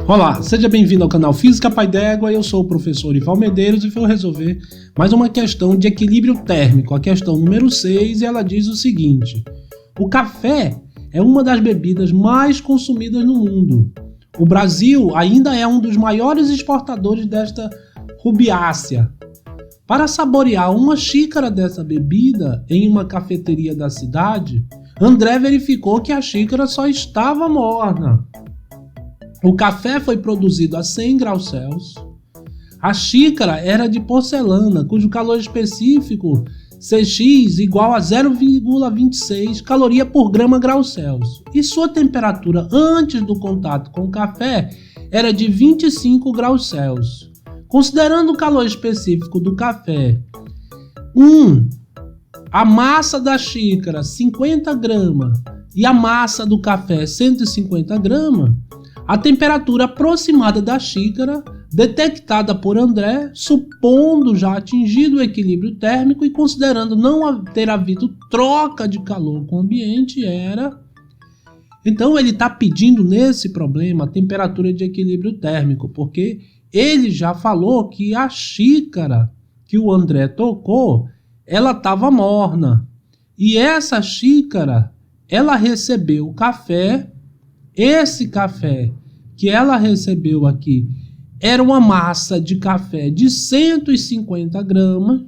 Olá, seja bem-vindo ao canal Física Pai d'Égua, eu sou o professor Ival Medeiros e vou resolver mais uma questão de equilíbrio térmico, a questão número 6, e ela diz o seguinte: o café é uma das bebidas mais consumidas no mundo. O Brasil ainda é um dos maiores exportadores desta rubiácea. Para saborear uma xícara dessa bebida em uma cafeteria da cidade, André verificou que a xícara só estava morna. O café foi produzido a 100 graus Celsius. A xícara era de porcelana, cujo calor específico Cx igual a 0,26 caloria por grama grau Celsius. E sua temperatura antes do contato com o café era de 25 graus Celsius. Considerando o calor específico do café, a massa da xícara 50 gramas e a massa do café 150 gramas, a temperatura aproximada da xícara, detectada por André, supondo já atingido o equilíbrio térmico e considerando não ter havido troca de calor com o ambiente, era... Então ele está pedindo nesse problema a temperatura de equilíbrio térmico, porque ele já falou que a xícara que o André tocou, ela estava morna. E essa xícara, ela recebeu café. Esse café que ela recebeu aqui era uma massa de café de 150 gramas,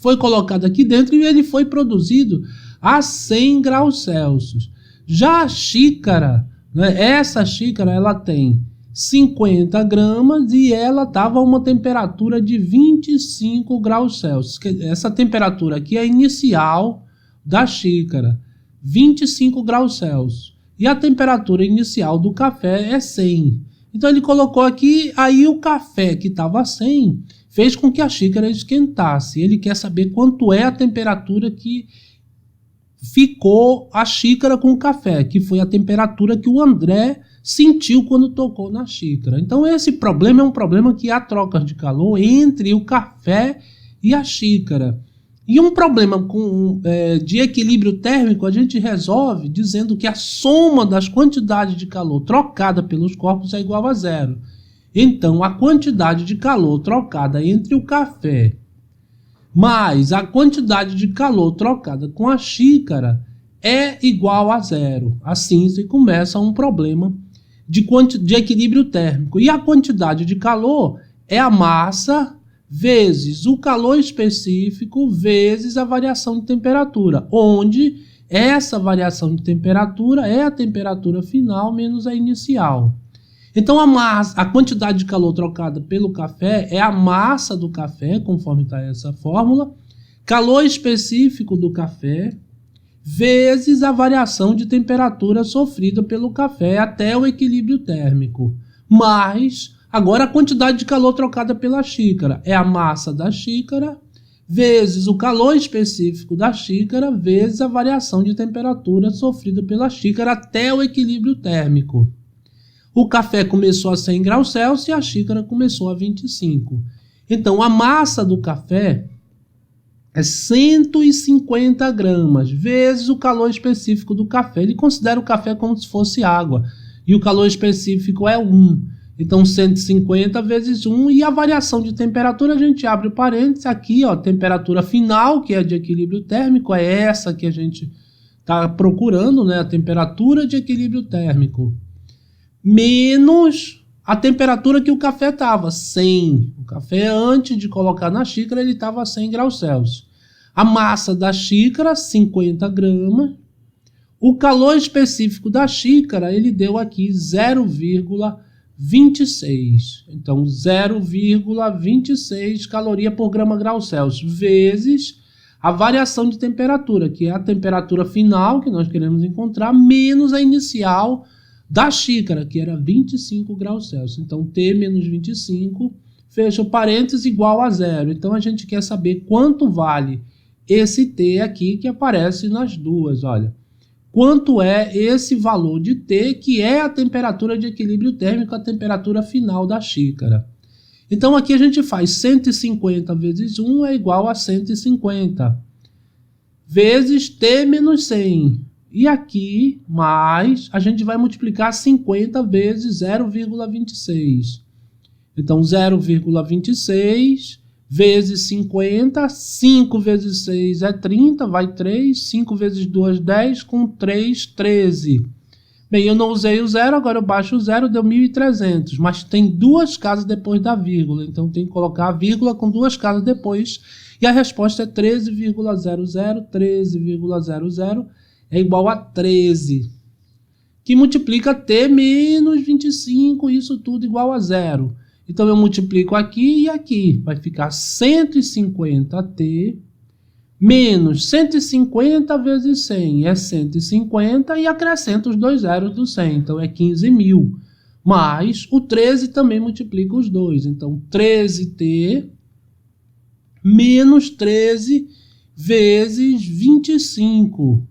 foi colocado aqui dentro e ele foi produzido a 100 graus Celsius. Já a xícara, essa xícara ela tem 50 gramas e ela estava a uma temperatura de 25 graus Celsius. Essa temperatura aqui é a inicial da xícara, 25 graus Celsius. E a temperatura inicial do café é 100. Então ele colocou aqui, aí o café que estava a 100 fez com que a xícara esquentasse. Ele quer saber quanto é a temperatura que ficou a xícara com o café, que foi a temperatura que o André sentiu quando tocou na xícara. Então esse problema é um problema que há trocas de calor entre o café e a xícara. E um problema de equilíbrio térmico a gente resolve dizendo que a soma das quantidades de calor trocada pelos corpos é igual a zero. Então a quantidade de calor trocada entre o café mais a quantidade de calor trocada com a xícara é igual a zero. Assim se começa um problema de equilíbrio térmico. E a quantidade de calor é a massa vezes o calor específico vezes a variação de temperatura, onde essa variação de temperatura é a temperatura final menos a inicial. Então a quantidade de calor trocada pelo café é a massa do café, conforme está essa fórmula, calor específico do café, vezes a variação de temperatura sofrida pelo café até o equilíbrio térmico, mais... Agora a quantidade de calor trocada pela xícara é a massa da xícara vezes o calor específico da xícara vezes a variação de temperatura sofrida pela xícara até o equilíbrio térmico. O café começou a 100 graus Celsius e a xícara começou a 25. Então a massa do café é 150 gramas vezes o calor específico do café. Ele considera o café como se fosse água e o calor específico é 1. Então 150 vezes 1 e a variação de temperatura a gente abre o parênteses aqui, ó, temperatura final, que é de equilíbrio térmico, é essa que a gente está procurando, né, a temperatura de equilíbrio térmico, menos a temperatura que o café estava, 100. O café antes de colocar na xícara ele estava a 100 graus Celsius. A massa da xícara, 50 gramas. O calor específico da xícara ele deu aqui 0,26. Então 0,26 caloria por grama grau Celsius vezes a variação de temperatura, que é a temperatura final que nós queremos encontrar, menos a inicial da xícara, que era 25 graus Celsius. Então T menos 25, fecha o parênteses, igual a zero. Então a gente quer saber quanto vale esse T aqui que aparece nas duas, olha. Quanto é esse valor de T, que é a temperatura de equilíbrio térmico, a temperatura final da xícara. Então aqui a gente faz 150 vezes 1 é igual a 150, vezes T menos 100, E aqui, mais, a gente vai multiplicar 50 vezes 0,26. Então, 0,26 vezes 50, 5 vezes 6 é 30, vai 3, 5 vezes 2, 10, com 3, 13. Bem, eu não usei o zero, agora eu baixo o zero, deu 1.300, mas tem duas casas depois da vírgula, então tem que colocar a vírgula com duas casas depois, e a resposta é 13,00, 13,00 é igual a 13, que multiplica t menos 25, isso tudo igual a zero. Então eu multiplico aqui e aqui, vai ficar 150t menos 150 vezes 100 é 150 e acrescenta os dois zeros do 100, então é 15.000. Mas o 13 também multiplica os dois, então 13t menos 13 vezes 25.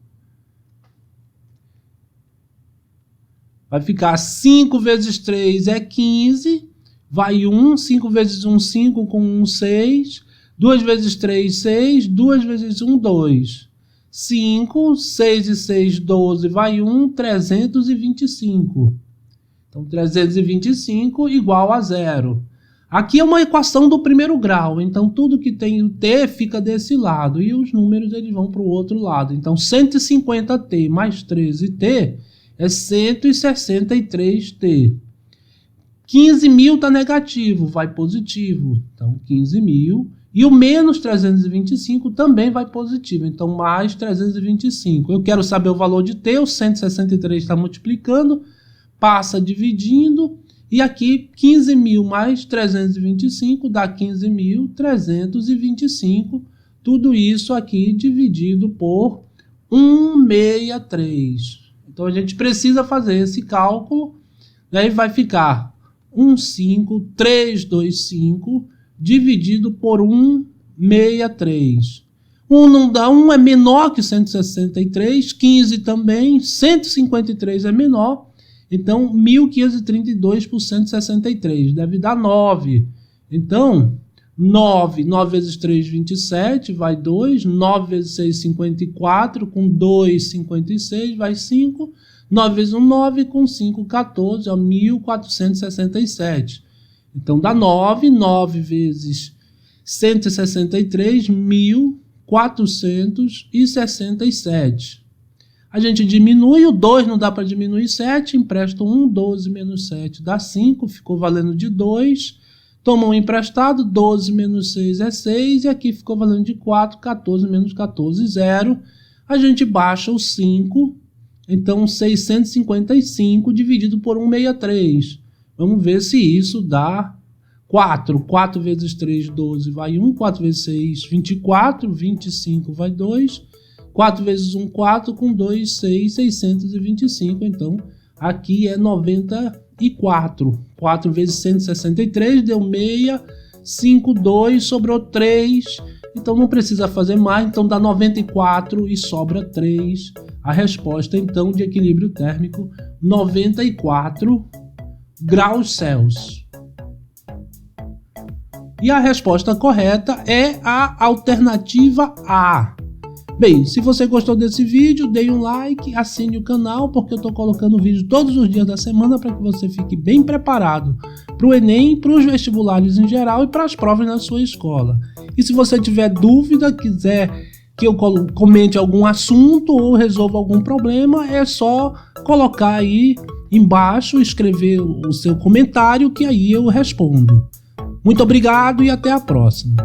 Vai ficar 5 vezes 3 é 15, vai 1, 5 vezes 1, 5, com 1, 6, 2 vezes 3, 6, 2 vezes 1, 2. 5, 6 e 6, 12, vai 1, 325. Então, 325 igual a zero. Aqui é uma equação do primeiro grau, então tudo que tem o t fica desse lado e os números eles vão para o outro lado. Então, 150t mais 13t é 163t. 15.000 está negativo, vai positivo, então 15.000. E o menos 325 também vai positivo, então mais 325. Eu quero saber o valor de t, o 163 está multiplicando, passa dividindo, e aqui 15.000 mais 325 dá 15.325. Tudo isso aqui dividido por 163. Então a gente precisa fazer esse cálculo, né, e vai ficar 15325 dividido por 163. 1 não dá, 1 é menor que 163, 15 também, 153 é menor, então 1.532 por 163, deve dar 9. Então, 9 vezes 3, 27, vai 2, 9 vezes 6, 54, com 2, 56, vai 5, 9 vezes 1, 9, com 5, 14, 1.467. Então, dá 9, 9 vezes 163, 1.467. A gente diminui, o 2 não dá para diminuir 7, empresta 1, 12 menos 7 dá 5, ficou valendo de 2. Toma um emprestado, 12 menos 6 é 6, e aqui ficou valendo de 4, 14 menos 14, 0. A gente baixa o 5, então 655 dividido por 163. Vamos ver se isso dá 4. 4 vezes 3, 12, vai 1. 4 vezes 6, 24. 25 vai 2. 4 vezes 1, 4. Com 2, 6. 625. Então, aqui é 94. 4 vezes 163 deu 6. 5, 2. Sobrou 3. Então, não precisa fazer mais. Então, dá 94 e sobra 3. A resposta, então, de equilíbrio térmico, 94 graus Celsius. E a resposta correta é a alternativa A. Bem, se você gostou desse vídeo, dê um like, assine o canal, porque eu estou colocando vídeo todos os dias da semana para que você fique bem preparado para o Enem, para os vestibulares em geral e para as provas na sua escola. E se você tiver dúvida, quiser que eu comente algum assunto ou resolva algum problema, é só colocar aí embaixo, escrever o seu comentário, que aí eu respondo. Muito obrigado e até a próxima.